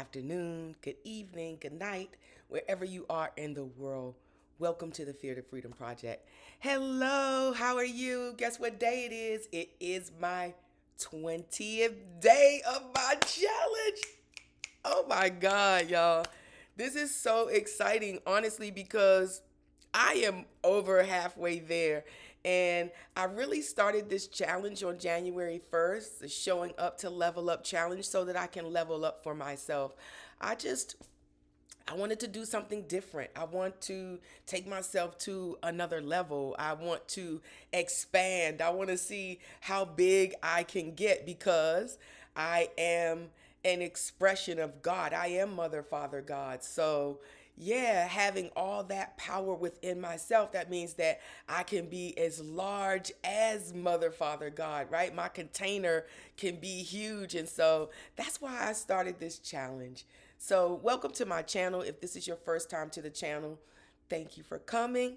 afternoon, good evening, good night, wherever you are in the world. Welcome to the Fear to Freedom Project. Hello, how are you? Guess what day it is? It is my 20th day of my challenge. Oh my God, y'all. This is so exciting, honestly, because I am over halfway there. And I really started this challenge on January 1st, the Showing Up to Level Up challenge, so that I can level up for myself. I just I wanted to do something different. I want to take myself to another level. I want to expand. I want to see how big I can get because I am an expression of God. I am Mother, Father, God. So, yeah, having all that power within myself, that means that I can be as large as Mother, Father, God, right? My container can be huge. And so that's why I started this challenge. So, welcome to my channel. If this is your first time to the channel, thank you for coming.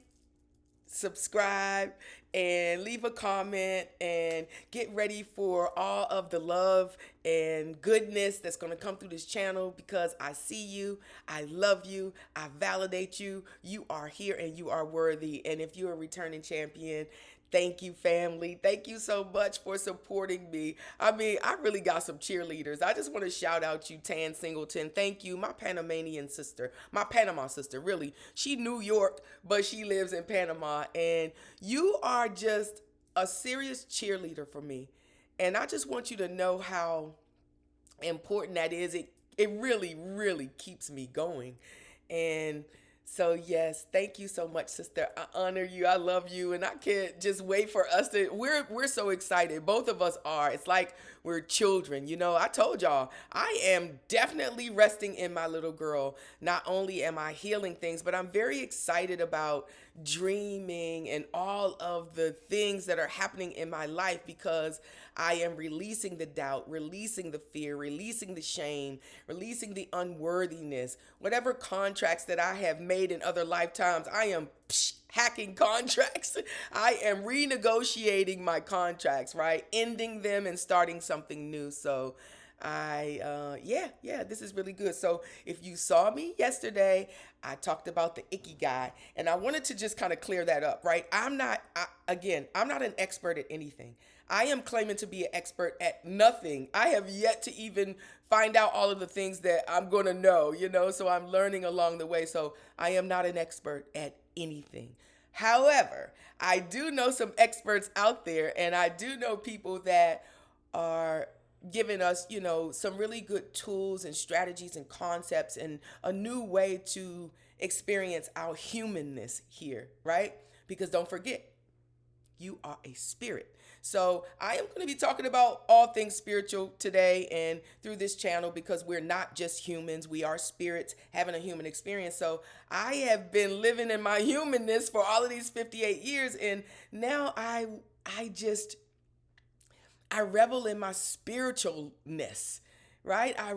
Subscribe and leave a comment and get ready for all of the love and goodness that's going to come through this channel because I see you, I love you, I validate you. You are here and you are worthy. And if you're a returning champion, thank you, family. Thank you so much for supporting me. I mean, I really got some cheerleaders. I just want to shout out you, Tan Singleton. Thank you, my Panamanian sister, my Panama sister, really. She New York, but she lives in Panama. And you are just a serious cheerleader for me. And I just want you to know how important that is. It really, really keeps me going. And so yes, thank you so much, sister. I honor you. I love you, and I can't just wait for us to. We're so excited. Both of us are. It's like we're children. You know, I told y'all I am definitely resting in my little girl. Not only am I healing things, but I'm very excited about dreaming and all of the things that are happening in my life because I am releasing the doubt, releasing the fear, releasing the shame, releasing the unworthiness. Whatever contracts that I have made in other lifetimes, I am hacking contracts. I am renegotiating my contracts, right? Ending them and starting something new. So yeah, this is really good. So if you saw me yesterday, I talked about the icky guy, and I wanted to just kind of clear that up, right? I'm not an expert at anything. I am claiming to be an expert at nothing. I have yet to even find out all of the things that I'm going to know, so I'm learning along the way. So I am not an expert at anything. However, I do know some experts out there, and I do know people that are giving us, some really good tools and strategies and concepts and a new way to experience our humanness here, right? Because don't forget, you are a spirit. So I am going to be talking about all things spiritual today and through this channel because we're not just humans. We are spirits having a human experience. So I have been living in my humanness for all of these 58 years. And now I revel in my spiritualness, right? I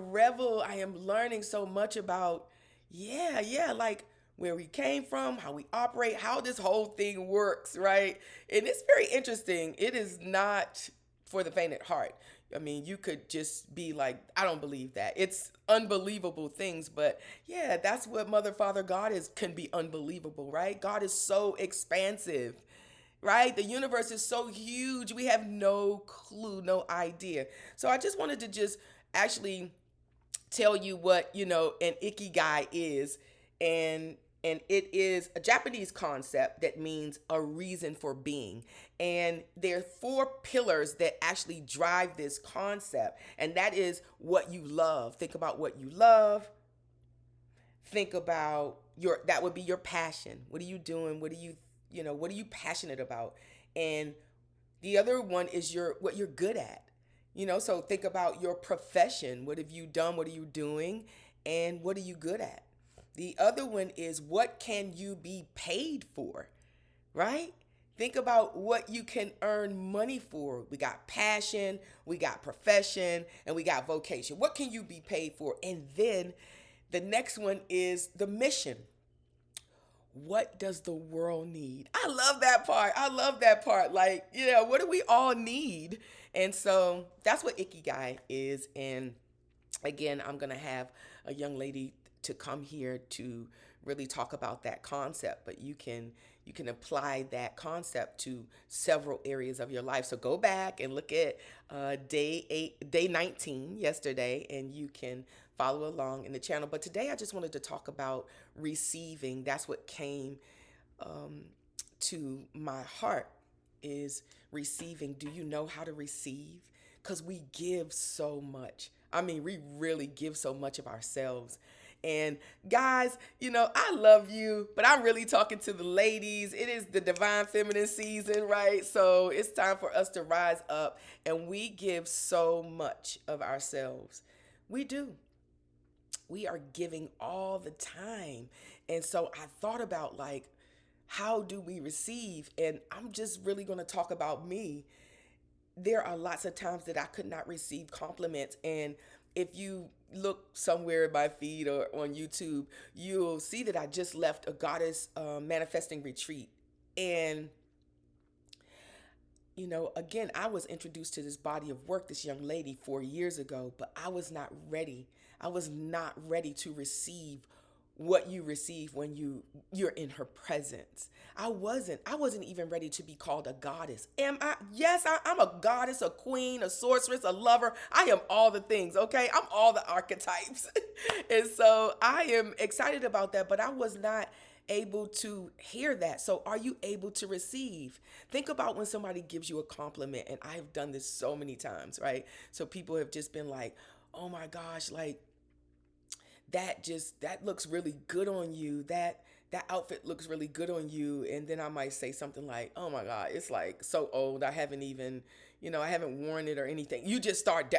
am learning so much about, like where we came from, how we operate, how this whole thing works, right? And it's very interesting. It is not for the faint at heart. I mean, you could just be like, I don't believe that. It's unbelievable things, but yeah, that's what Mother, Father, God is, can be unbelievable, right? God is so expansive, right? The universe is so huge. We have no clue, no idea. So I just wanted to just actually tell you what, an ikigai is. And it is a Japanese concept that means a reason for being. And there are four pillars that actually drive this concept. And that is what you love. Think about what you love. Think about that would be your passion. What are you doing? What are you passionate about? And the other one is what you're good at. So think about your profession. What have you done? What are you doing? And what are you good at? The other one is what can you be paid for, right? Think about what you can earn money for. We got passion, we got profession, and we got vocation. What can you be paid for? And then the next one is the mission. What does the world need? I love that part. I love that part. Like, what do we all need? And so that's what Ikigai is. And Again, I'm going to have a young lady to come here to really talk about that concept, but you can apply that concept to several areas of your life. So go back and look at day 19 yesterday, and you can follow along in the channel. But today I just wanted to talk about receiving. That's what came to my heart, is receiving. Do you know how to receive? Because we give so much. I mean, we really give so much of ourselves. And guys, I love you, but I'm really talking to the ladies. It is the divine feminine season, right? So it's time for us to rise up, and we give so much of ourselves. We do. We are giving all the time. And so I thought about, like, how do we receive? And I'm just really going to talk about me. There are lots of times that I could not receive compliments. And if you look somewhere in my feed or on YouTube, you'll see that I just left a goddess manifesting retreat. And again, I was introduced to this body of work, this young lady 4 years ago, but I was not ready. I was not ready to receive what you receive when you're in her presence. I wasn't even ready to be called a goddess. Am I? Yes, I'm a goddess, a queen, a sorceress, a lover. I am all the things, okay? I'm all the archetypes. And so I am excited about that, but I was not able to hear that. So are you able to receive? Think about when somebody gives you a compliment, and I have done this so many times, right? So people have just been like, "Oh my gosh, like that looks really good on you. That outfit looks really good on you." And then I might say something like, "Oh my god, it's like so old. I haven't even, I haven't worn it or anything." You just start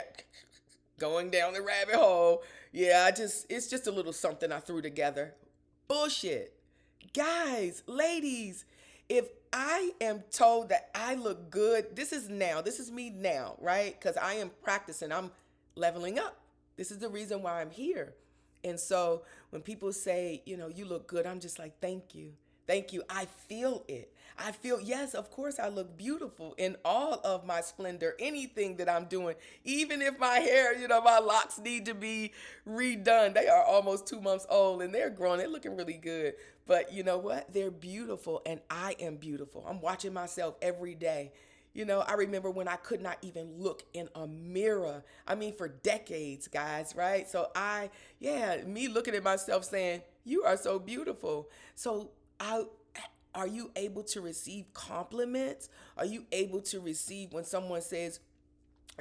going down the rabbit hole. Yeah, it's just a little something I threw together. Bullshit. Guys, ladies, if I am told that I look good, this is now. This is me now, right? Because I am practicing. I'm leveling up. This is the reason why I'm here. And so when people say, you look good, I'm just like, thank you. Thank you. I feel it. I feel, yes, of course, I look beautiful in all of my splendor, anything that I'm doing, even if my hair, my locks need to be redone. They are almost 2 months old and they're growing. They're looking really good. But you know what? They're beautiful, and I am beautiful. I'm watching myself every day. I remember when I could not even look in a mirror. I mean, for decades, guys, right? So me looking at myself saying, "You are so beautiful." So I are you able to receive compliments? Are you able to receive when someone says,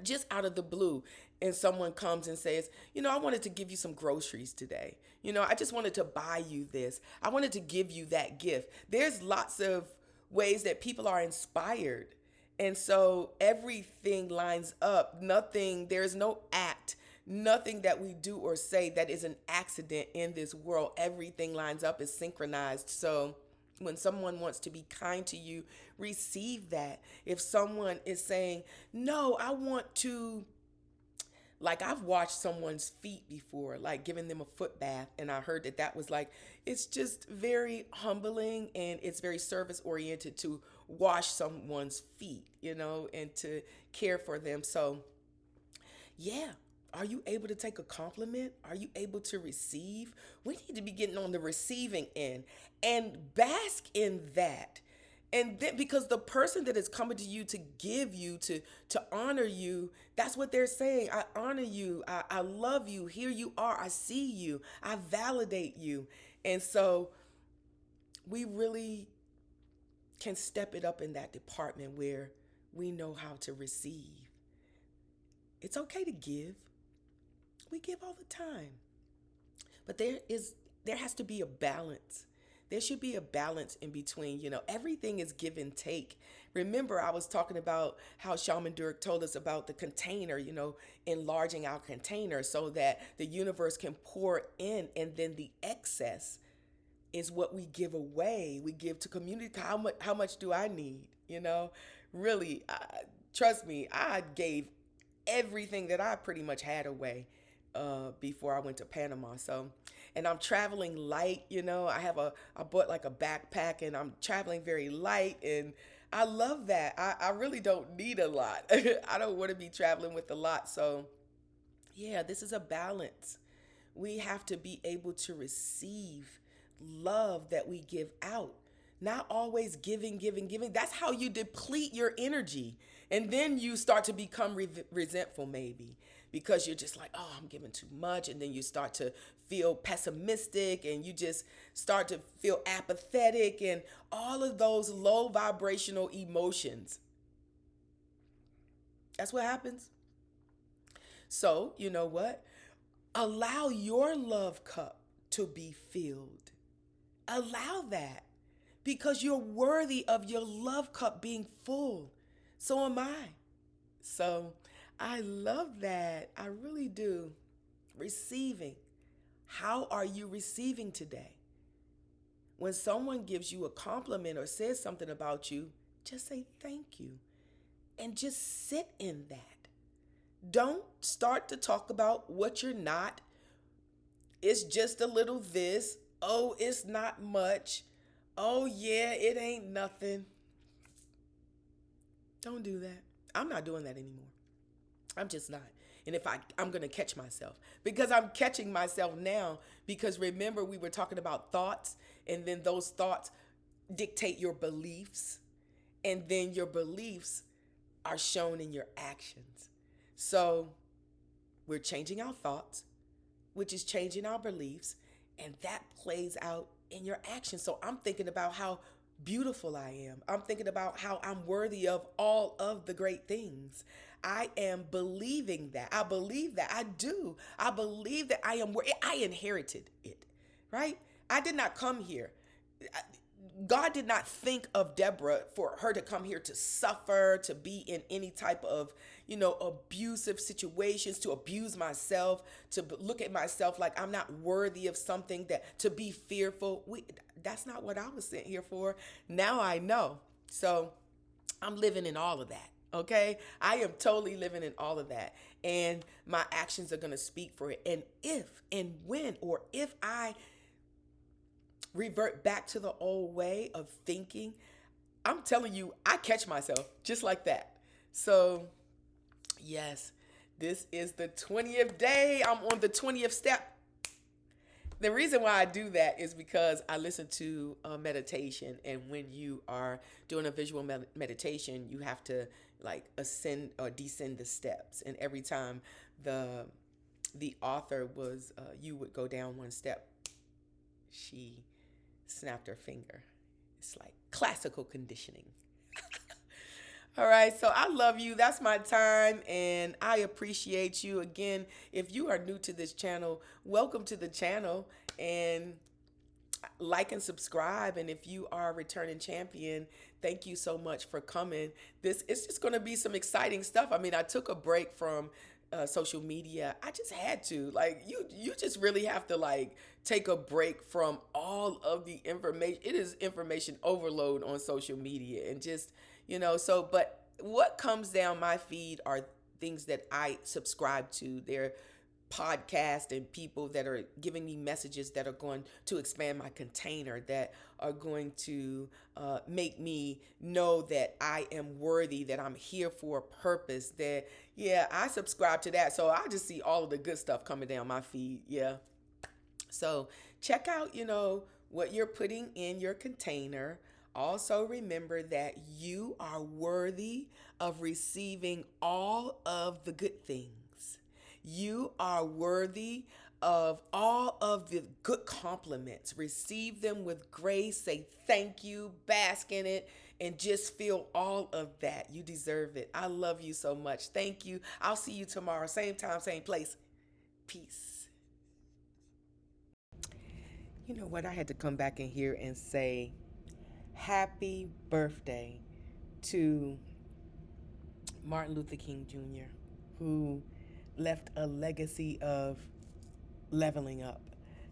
just out of the blue, and someone comes and says, "I wanted to give you some groceries today. I just wanted to buy you this. I wanted to give you that gift." There's lots of ways that people are inspired. And so everything lines up. There's no act, nothing that we do or say that is an accident in this world. Everything lines up, is synchronized. So when someone wants to be kind to you, receive that. If someone is saying, "No, I want to," like, I've washed someone's feet before, like giving them a foot bath, and I heard that was like, it's just very humbling, and it's very service oriented to wash someone's feet, and to care for them. So yeah. Are you able to take a compliment? Are you able to receive? We need to be getting on the receiving end and bask in that. And then, because the person that is coming to you to give you, to honor you, that's what they're saying. "I honor you. I love you. Here you are. I see you. I validate you." And so we really can step it up in that department where we know how to receive. It's okay to give. We give all the time. But there has to be a balance. There should be a balance in between. Everything is give and take. Remember, I was talking about how Shaman Durek told us about the container, enlarging our container so that the universe can pour in, and then the excess is what we give away. We give to community. How much do I need? Really, trust me, I gave everything that I pretty much had away before I went to Panama. So, and I'm traveling light. I bought like a backpack, and I'm traveling very light, and I love that. I really don't need a lot. I don't want to be traveling with a lot. So Yeah, this is a balance. We have to be able to receive love that we give out, not always giving, giving, giving. That's how you deplete your energy. And then you start to become resentful, maybe, because you're just like, oh, I'm giving too much. And then you start to feel pessimistic and you just start to feel apathetic and all of those low vibrational emotions. That's what happens. So, you know what? Allow your love cup to be filled. Allow that because you're worthy of your love cup being full. So am I. So I love that. I really do. Receiving. How are you receiving today? When someone gives you a compliment or says something about you, just say thank you and just sit in that. Don't start to talk about what you're not. It's just a little this. Oh, it's not much. Oh, yeah, it ain't nothing. Don't do that. I'm not doing that anymore. I'm just not. And if I'm going to catch myself because I'm catching myself now because remember we were talking about thoughts and then those thoughts dictate your beliefs and then your beliefs are shown in your actions. So we're changing our thoughts, which is changing our beliefs, and that plays out in your actions. So I'm thinking about how beautiful I am. I'm thinking about how I'm worthy of all of the great things. I am believing that. I believe that. I do. I believe that I am worthy. I inherited it, right? I did not come here. God did not think of Deborah for her to come here to suffer, to be in any type of, abusive situations, to abuse myself, to look at myself like I'm not worthy of something, that to be fearful. That's not what I was sent here for. Now I know. So I'm living in all of that. Okay. I am totally living in all of that. And my actions are going to speak for it. And if and when or if I revert back to the old way of thinking, I'm telling you, I catch myself just like that. So, yes, this is the 20th day. I'm on the 20th step. The reason why I do that is because I listen to a meditation, and when you are doing a visual meditation, you have to like ascend or descend the steps. And every time the the author was, you would go down one step, she snapped her finger. It's like classical conditioning. All right, so I love you. That's my time, and I appreciate you. Again, if you are new to this channel, welcome to the channel, and like and subscribe. And if you are a returning champion, thank you so much for coming. This is just going to be some exciting stuff. I mean, I took a break from social media. I just had to. Like, you just really have to like take a break from all of the information. It is information overload on social media, and just so. But what comes down my feed are things that I subscribe to. They're podcast and people that are giving me messages that are going to expand my container, that are going to make me know that I am worthy, that I'm here for a purpose, that, yeah, I subscribe to that. So I just see all of the good stuff coming down my feed. Yeah. So check out, what you're putting in your container. Also remember that you are worthy of receiving all of the good things. You are worthy of all of the good compliments. Receive them with grace. Say thank you, bask in it, and just feel all of that. You deserve it. I love you so much. Thank you. I'll see you tomorrow, same time, same place. Peace. You know what? I had to come back in here and say happy birthday to Martin Luther King Jr., who left a legacy of leveling up.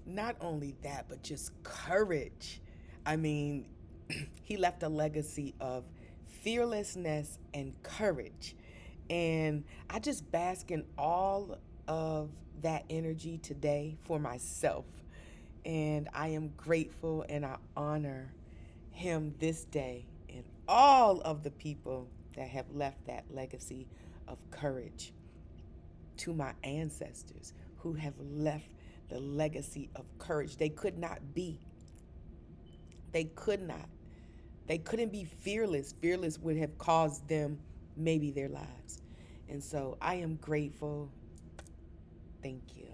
Not only that, but just courage. I mean, he left a legacy of fearlessness and courage. And I just bask in all of that energy today for myself. And I am grateful and I honor him this day and all of the people that have left that legacy of courage. to my ancestors who have left the legacy of courage. They could not be. They could not. They couldn't be fearless. Fearless would have caused them maybe their lives. And so I am grateful. Thank you.